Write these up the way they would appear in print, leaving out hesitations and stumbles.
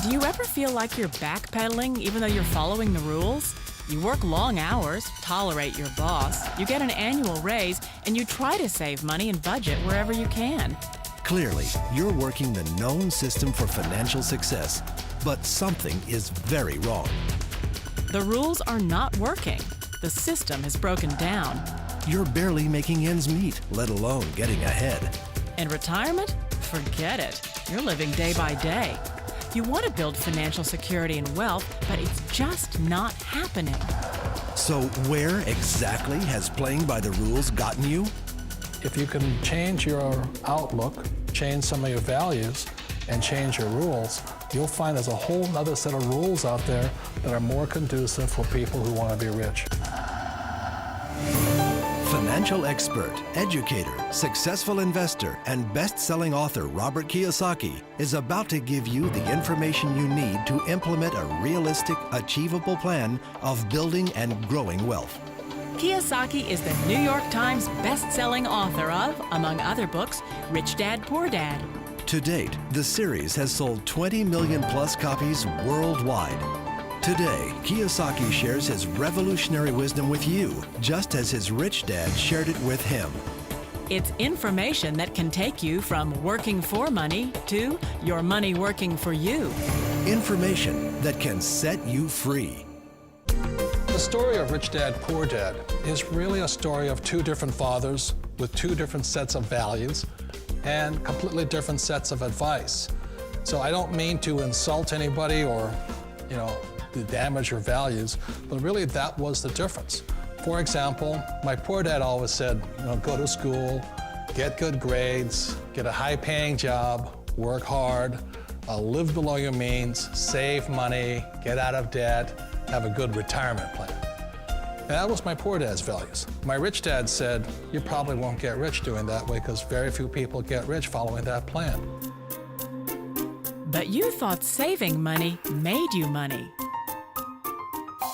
Do you ever feel like you're backpedaling even though you're following the rules? You work long hours, tolerate your boss, you get an annual raise, and you try to save money and budget wherever you can. Clearly, you're working the known system for financial success, but something is very wrong. The rules are not working. The system has broken down. You're barely making ends meet, let alone getting ahead. And retirement? Forget it. You're living day by day. You want to build financial security and wealth, but it's just not happening. So where exactly has playing by the rules gotten you? If you can change your outlook, change some of your values, and change your rules, you'll find there's a whole other set of rules out there that are more conducive for people who want to be rich. Financial expert, educator, successful investor, and best-selling author Robert Kiyosaki is about to give you the information you need to implement a realistic, achievable plan of building and growing wealth. Kiyosaki is the New York Times best-selling author of, among other books, Rich Dad, Poor Dad. To date, the series has sold 20 million plus copies worldwide. Today, Kiyosaki shares his revolutionary wisdom with you, just as his rich dad shared it with him. It's information that can take you from working for money to your money working for you. Information that can set you free. The story of Rich Dad, Poor Dad is really a story of two different fathers with two different sets of values and completely different sets of advice. So I don't mean to insult anybody or, to damage your values, but really that was the difference. For example, my poor dad always said, go to school, get good grades, get a high-paying job, work hard, live below your means, save money, get out of debt, have a good retirement plan. And that was my poor dad's values. My rich dad said, you probably won't get rich doing that way because very few people get rich following that plan. But you thought saving money made you money.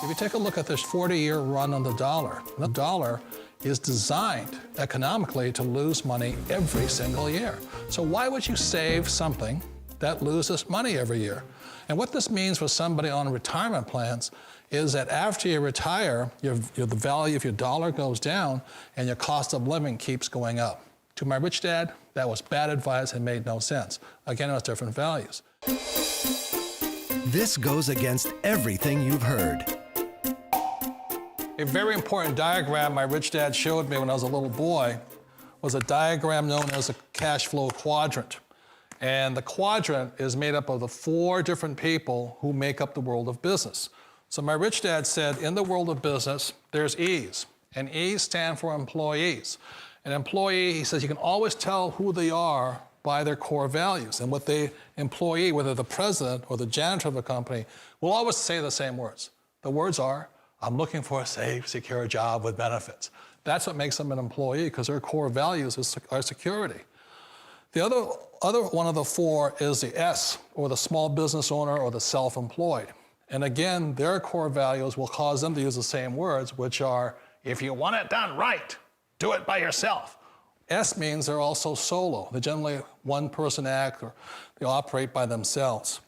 If you take a look at this 40-year run on the dollar is designed economically to lose money every single year. So why would you save something that loses money every year? And what this means for somebody on retirement plans is that after you retire, the value of your dollar goes down and your cost of living keeps going up. To my rich dad, that was bad advice and made no sense. Again, it was different values. This goes against everything you've heard. A very important diagram my rich dad showed me when I was a little boy was a diagram known as a cash flow quadrant. And the quadrant is made up of the 4 different people who make up the world of business. So my rich dad said, in the world of business, there's E's, and E's stand for employees. An employee, he says, you can always tell who they are by their core values. And what the employee, whether the president or the janitor of the company, will always say the same words. The words are, I'm looking for a safe, secure job with benefits. That's what makes them an employee, because their core values are security. The other one of the 4 is the S, or the small business owner or the self-employed. And again, their core values will cause them to use the same words, which are, if you want it done right, do it by yourself. S means they're also solo. They're generally one-person act, or they operate by themselves.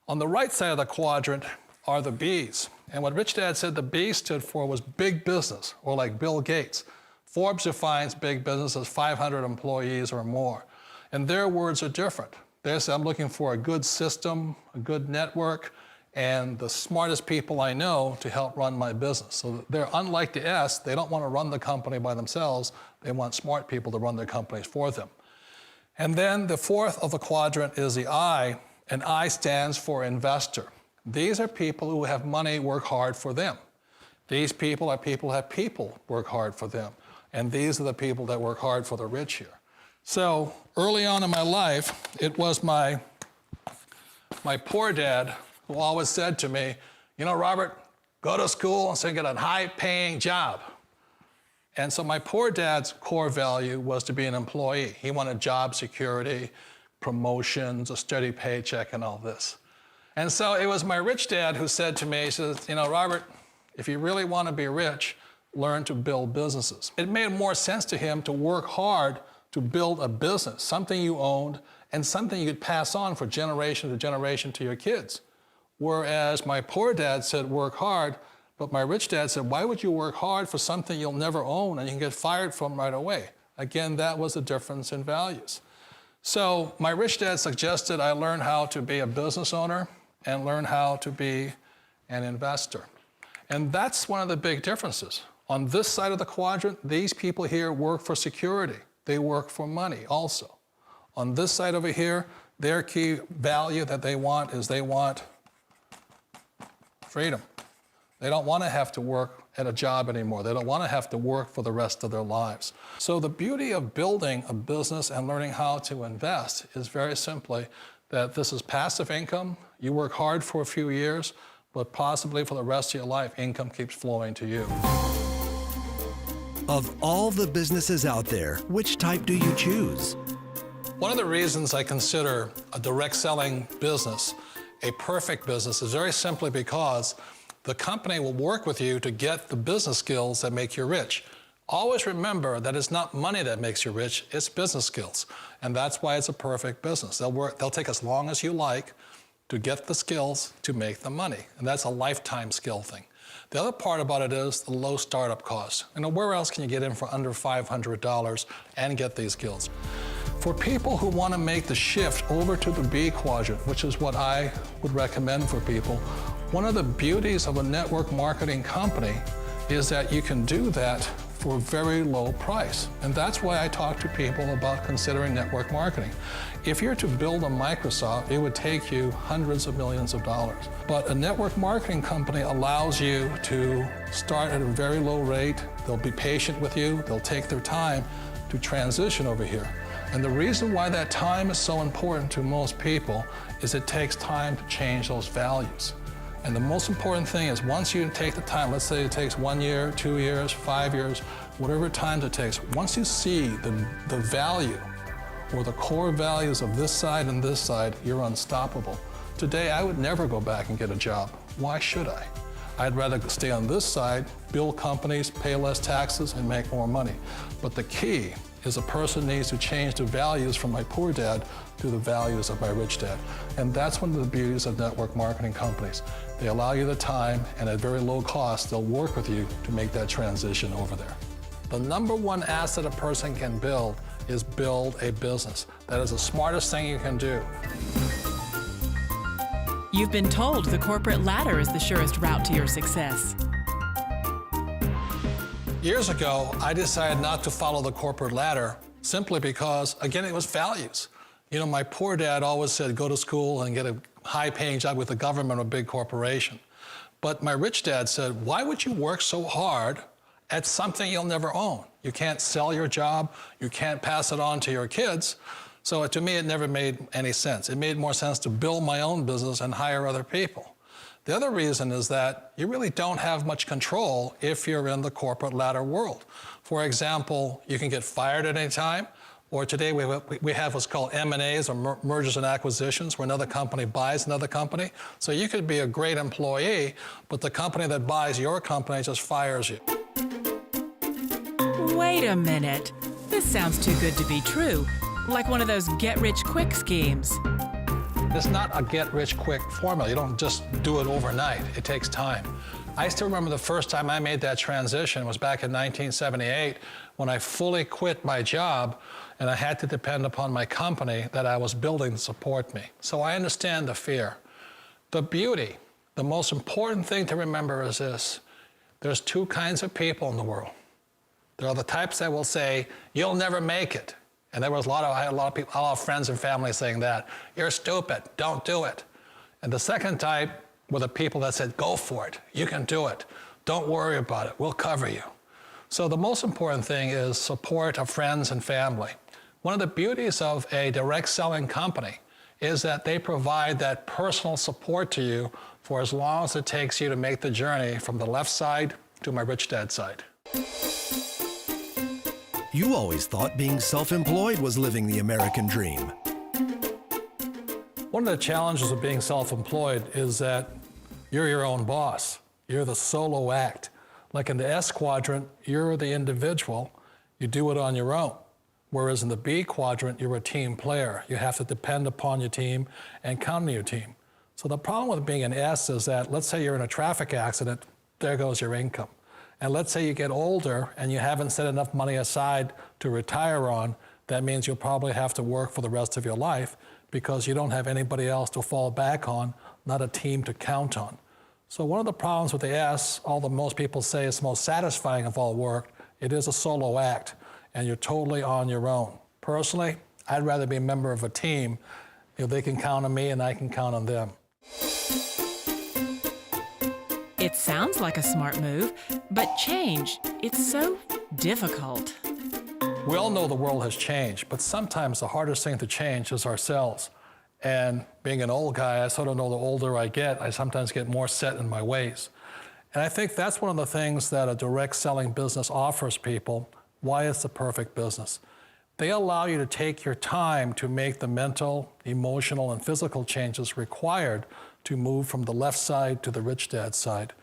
On the right side of the quadrant are the B's. And what Rich Dad said the B stood for was big business, or like Bill Gates. Forbes defines big business as 500 employees or more. And their words are different. They say, I'm looking for a good system, a good network, and the smartest people I know to help run my business. So they're unlike the S, they don't want to run the company by themselves. They want smart people to run their companies for them. And then the 4th of the quadrant is the I, and I stands for investor. These are people who have money work hard for them. These people are people who have people work hard for them. And these are the people that work hard for the rich here. So early on in my life, it was my poor dad who always said to me, Robert, go to school and so get a high-paying job. And so my poor dad's core value was to be an employee. He wanted job security, promotions, a steady paycheck, and all this. And so it was my rich dad who said to me, he says, Robert, if you really want to be rich, learn to build businesses. It made more sense to him to work hard to build a business, something you owned, and something you could pass on for generation to generation to your kids. Whereas my poor dad said, work hard, but my rich dad said, why would you work hard for something you'll never own and you can get fired from right away? Again, that was the difference in values. So my rich dad suggested I learn how to be a business owner and learn how to be an investor. And that's one of the big differences. On this side of the quadrant, these people here work for security. They work for money also. On this side over here, their key value that they want is they want freedom. They don't want to have to work at a job anymore. They don't want to have to work for the rest of their lives. So the beauty of building a business and learning how to invest is very simply that this is passive income. You work hard for a few years, but possibly for the rest of your life, income keeps flowing to you. Of all the businesses out there, which type do you choose? One of the reasons I consider a direct selling business a perfect business is very simply because the company will work with you to get the business skills that make you rich. Always remember that it's not money that makes you rich, it's business skills. And that's why it's a perfect business. They'll take as long as you like to get the skills to make the money. And that's a lifetime skill thing. The other part about it is the low startup cost. Where else can you get in for under $500 and get these skills? For people who want to make the shift over to the B quadrant, which is what I would recommend for people, one of the beauties of a network marketing company is that you can do that for a very low price. And that's why I talk to people about considering network marketing. If you're to build a Microsoft, it would take you hundreds of millions of dollars. But a network marketing company allows you to start at a very low rate. They'll be patient with you. They'll take their time to transition over here. And the reason why that time is so important to most people is it takes time to change those values. And the most important thing is once you take the time, let's say it takes 1 year, 2 years, 5 years, whatever time it takes, once you see the value or the core values of this side and this side, you're unstoppable. Today, I would never go back and get a job. Why should I? I'd rather stay on this side, build companies, pay less taxes, and make more money. But the key is a person needs to change the values from my poor dad to the values of my rich dad. And that's one of the beauties of network marketing companies. They allow you the time, and at very low cost, they'll work with you to make that transition over there. The number one asset a person can build is build a business. That is the smartest thing you can do. You've been told the corporate ladder is the surest route to your success. Years ago, I decided not to follow the corporate ladder simply because, again, it was values. My poor dad always said, go to school and get a high-paying job with the government or a big corporation. But my rich dad said, why would you work so hard at something you'll never own? You can't sell your job. You can't pass it on to your kids. So to me, it never made any sense. It made more sense to build my own business and hire other people. The other reason is that you really don't have much control if you're in the corporate ladder world. For example, you can get fired at any time, or today we have what's called M&As, or mergers and acquisitions, where another company buys another company. So you could be a great employee, but the company that buys your company just fires you. Wait a minute. This sounds too good to be true. Like one of those get-rich-quick schemes. It's not a get-rich-quick formula. You don't just do it overnight. It takes time. I still remember the first time I made that transition was back in 1978 when I fully quit my job and I had to depend upon my company that I was building to support me. So I understand the fear. The beauty, the most important thing to remember is this. There's two kinds of people in the world. There are the types that will say, you'll never make it. And I had a lot of people, a lot of friends and family saying that. You're stupid, don't do it. And the second type were the people that said, go for it, you can do it. Don't worry about it, we'll cover you. So the most important thing is support of friends and family. One of the beauties of a direct selling company is that they provide that personal support to you for as long as it takes you to make the journey from the left side to my rich dad side. You always thought being self-employed was living the American dream. One of the challenges of being self-employed is that you're your own boss. You're the solo act. Like in the S quadrant, you're the individual. You do it on your own. Whereas in the B quadrant, you're a team player. You have to depend upon your team and count on your team. So the problem with being an S is that, let's say you're in a traffic accident, there goes your income. And let's say you get older and you haven't set enough money aside to retire on, that means you'll probably have to work for the rest of your life because you don't have anybody else to fall back on, not a team to count on. So one of the problems with the S, although most people say it's the most satisfying of all work, it is a solo act, and you're totally on your own. Personally, I'd rather be a member of a team. They can count on me and I can count on them. It sounds like a smart move, but change, it's so difficult. We all know the world has changed, but sometimes the hardest thing to change is ourselves. And being an old guy, I sort of know the older I get, I sometimes get more set in my ways. And I think that's one of the things that a direct selling business offers people, why it's the perfect business. They allow you to take your time to make the mental, emotional, and physical changes required to move from the left side to the rich dad side.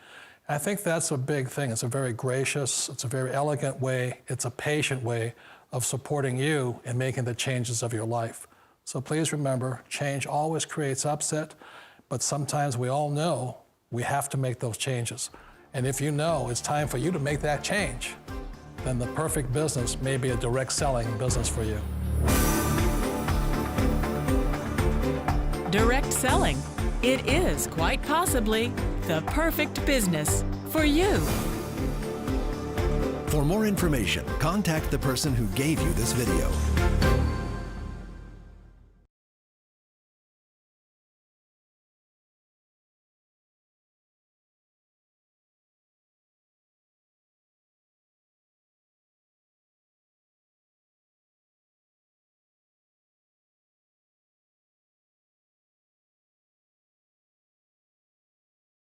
I think that's a big thing. It's a very gracious, it's a very elegant way, it's a patient way of supporting you in making the changes of your life. So please remember, change always creates upset, but sometimes we all know we have to make those changes. And if you know it's time for you to make that change, then the perfect business may be a direct selling business for you. Direct selling. It is quite possibly the perfect business for you. For more information, contact the person who gave you this video.